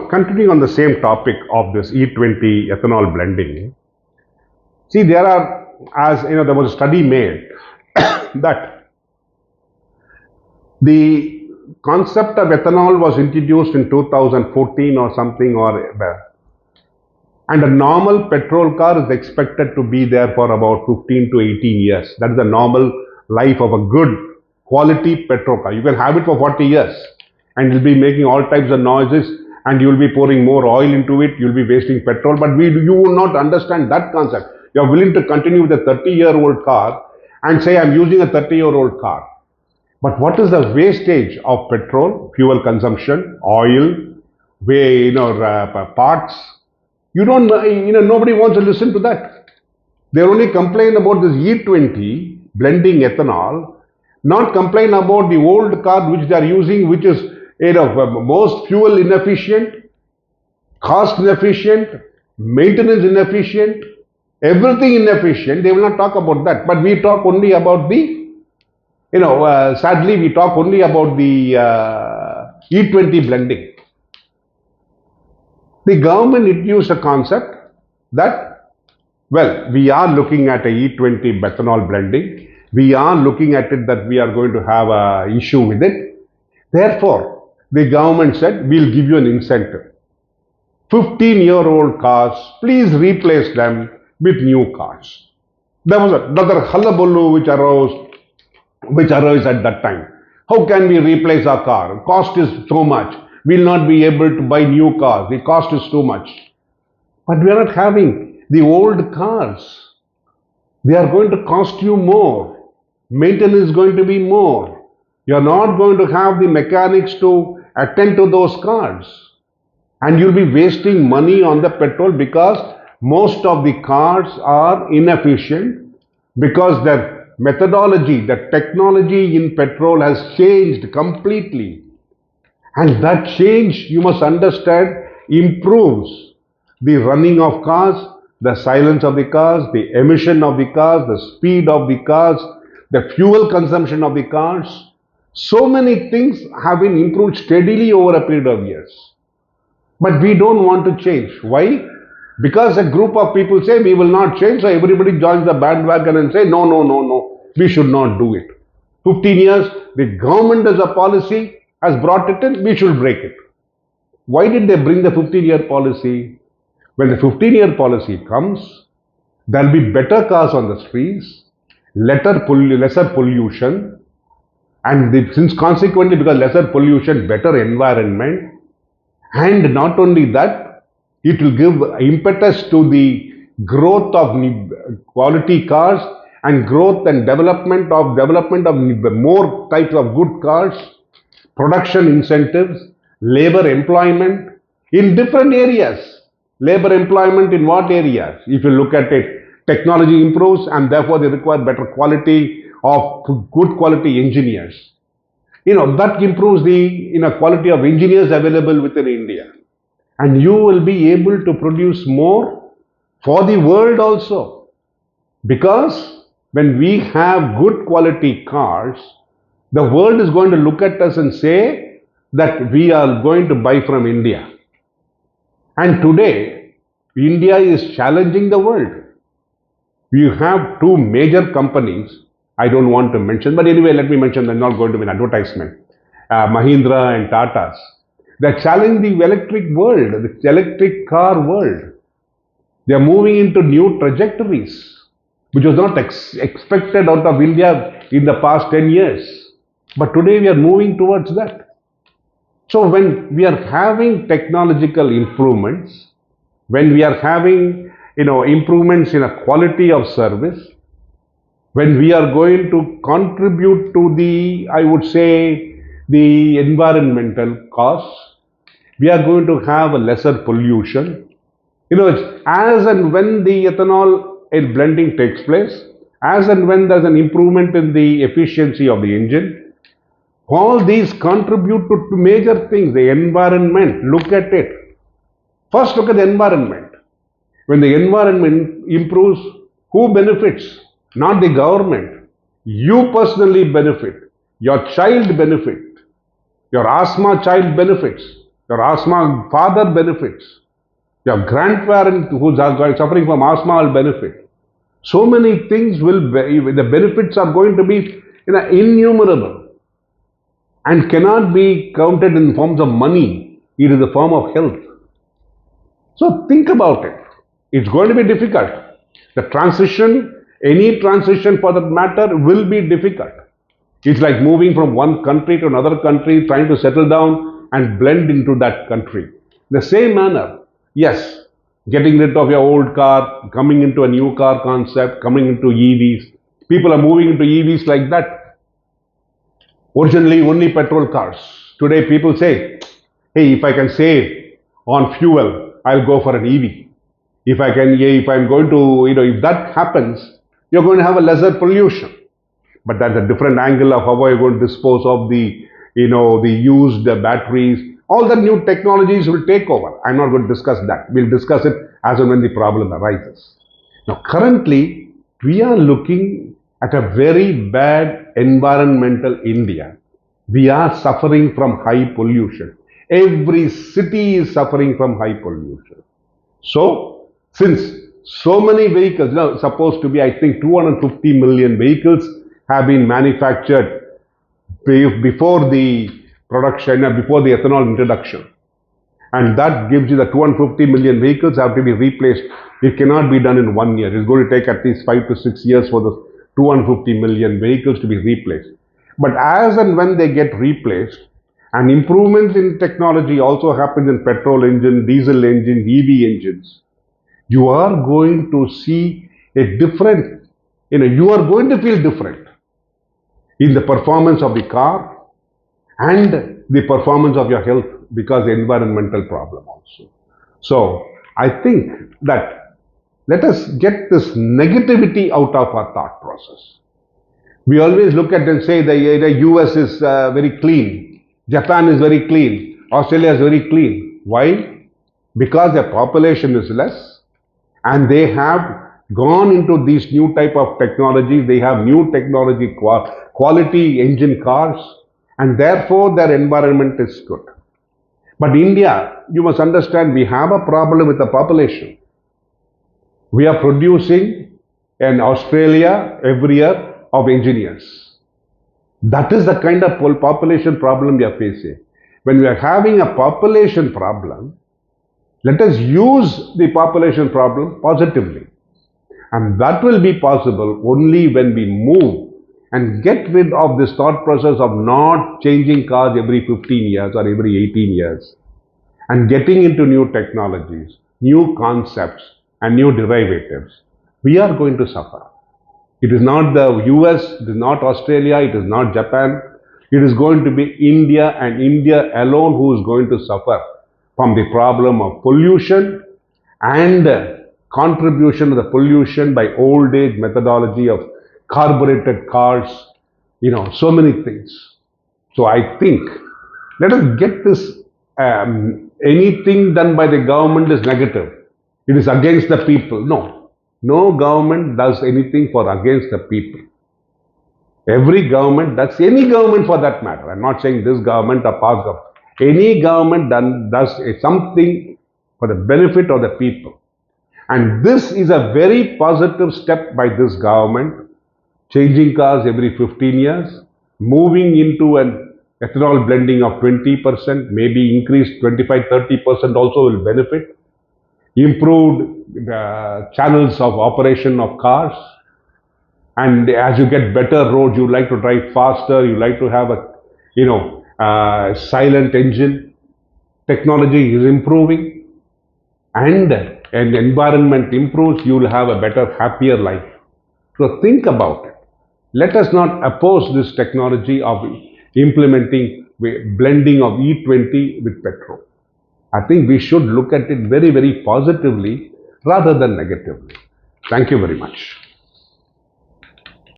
Continuing on the same topic of this E20 ethanol blending, see, there was a study made that the concept of ethanol was introduced in 2014 or something, and a normal petrol car is expected to be there for about 15 to 18 years. That is the normal life of a good quality petrol car. You can have it for 40 years and you'll be making all types of noises and you'll be pouring more oil into it, you'll be wasting petrol, but you will not understand that concept. You're willing to continue with a 30-year-old car and say, I'm using a 30-year-old car. But what is the wastage of petrol, fuel consumption, oil, parts? Nobody wants to listen to that. They only complain about this E20 blending ethanol, not complain about the old car which they are using, which is most fuel inefficient, cost inefficient, maintenance inefficient, everything inefficient. They will not talk about that. But we talk only about sadly, we talk only about the E20 blending. The government introduced a concept that, well, we are looking at a E20 ethanol blending. We are looking at it that we are going to have an issue with it. Therefore, the government said, we'll give you an incentive. 15-year-old cars, please replace them with new cars. There was another hullabaloo which arose at that time. How can we replace our car? Cost is so much. We'll not be able to buy new cars. The cost is too much. But we are not having the old cars. They are going to cost you more. Maintenance is going to be more. You are not going to have the mechanics to attend to those cars. And you'll be wasting money on the petrol because most of the cars are inefficient because their methodology, the technology in petrol has changed completely. And that change, you must understand, improves the running of cars, the silence of the cars, the emission of the cars, the speed of the cars, the fuel consumption of the cars. So many things have been improved steadily over a period of years. But we don't want to change. Why? Because a group of people say we will not change, so everybody joins the bandwagon and say, no, we should not do it. 15 years, the government as a policy has brought it in, we should break it. Why did they bring the 15-year policy? When the 15-year policy comes, there will be better cars on the streets, lesser pollution, and since consequently because lesser pollution, better environment, and not only that, it will give impetus to the growth of quality cars and growth and development of more types of good cars, production incentives, labor employment in different areas. Labor employment in what areas? If you look at it, technology improves and therefore they require better quality of good quality engineers. That improves the quality of engineers available within India. And you will be able to produce more for the world also. Because when we have good quality cars, the world is going to look at us and say that we are going to buy from India. And today, India is challenging the world. We have two major companies, I don't want to mention, but anyway, let me mention, they're not going to be an advertisement. Mahindra and Tata's. They're challenging the electric world, the electric car world. They're moving into new trajectories, which was not expected out of India in the past 10 years. But today we are moving towards that. So when we are having technological improvements, when we are having improvements in a quality of service, when we are going to contribute to the, I would say, the environmental costs, we are going to have a lesser pollution. As and when the ethanol blending takes place, as and when there's an improvement in the efficiency of the engine, all these contribute to major things. The environment, look at it. First look at the environment. When the environment improves, who benefits? Not the government. You personally benefit. Your child benefits. Your asthma child benefits. Your asthma father benefits. Your grandparent who's suffering from asthma will benefit. So many things the benefits are going to be innumerable and cannot be counted in forms of money. It is a form of health. So think about it. It's going to be difficult. The transition, any transition for that matter, will be difficult. It's like moving from one country to another country, trying to settle down and blend into that country. The same manner, yes, getting rid of your old car, coming into a new car concept, coming into EVs. People are moving into EVs like that. Originally, only petrol cars. Today, people say, hey, if I can save on fuel, I'll go for an EV. If I'm going to, if that happens, you're going to have a lesser pollution. But that's a different angle of how are you going to dispose of the used batteries. All the new technologies will take over. I'm not going to discuss that. We'll discuss it as and when the problem arises. Now, currently, we are looking at a very bad environmental India. We are suffering from high pollution. Every city is suffering from high pollution. So, since so many vehicles, supposed to be, I think, 250 million vehicles have been manufactured before the production, before the ethanol introduction. And that gives you the 250 million vehicles have to be replaced. It cannot be done in 1 year. It's going to take at least 5 to 6 years for the 250 million vehicles to be replaced. But as and when they get replaced, and improvements in technology also happens in petrol engine, diesel engines, EV engines, you are going to see a different, you are going to feel different in the performance of the car and the performance of your health because the environmental problem also. So I think that let us get this negativity out of our thought process. We always look at and say the US is very clean, Japan is very clean, Australia is very clean. Why? Because their population is less and they have gone into these new type of technologies. They have new technology quality engine cars and therefore their environment is good. But India, you must understand, we have a problem with the population. We are producing in Australia every year of engineers. That is the kind of population problem we are facing. When we are having a population problem, let us use the population problem positively. And that will be possible only when we move and get rid of this thought process of not changing cars every 15 years or every 18 years and getting into new technologies, new concepts and new derivatives. We are going to suffer. It is not the US, it is not Australia, it is not Japan. It is going to be India and India alone who is going to suffer from the problem of pollution and contribution to the pollution by old age methodology of carbureted cars, so many things. So I think let us get this, anything done by the government is negative. It is against the people. No government does anything for against the people. Every government does, any government for that matter. I'm not saying this government or past government. Any government does something for the benefit of the people. And this is a very positive step by this government, changing cars every 15 years, moving into an ethanol blending of 20%, maybe increased 25-30% also will benefit, improved channels of operation of cars, and as you get better roads, you like to drive faster, you like to have a silent engine. Technology is improving, and environment improves, you will have a better, happier life. So think about it. Let us not oppose this technology of implementing blending of E20 with petrol. I think we should look at it very, very positively rather than negatively. Thank you very much.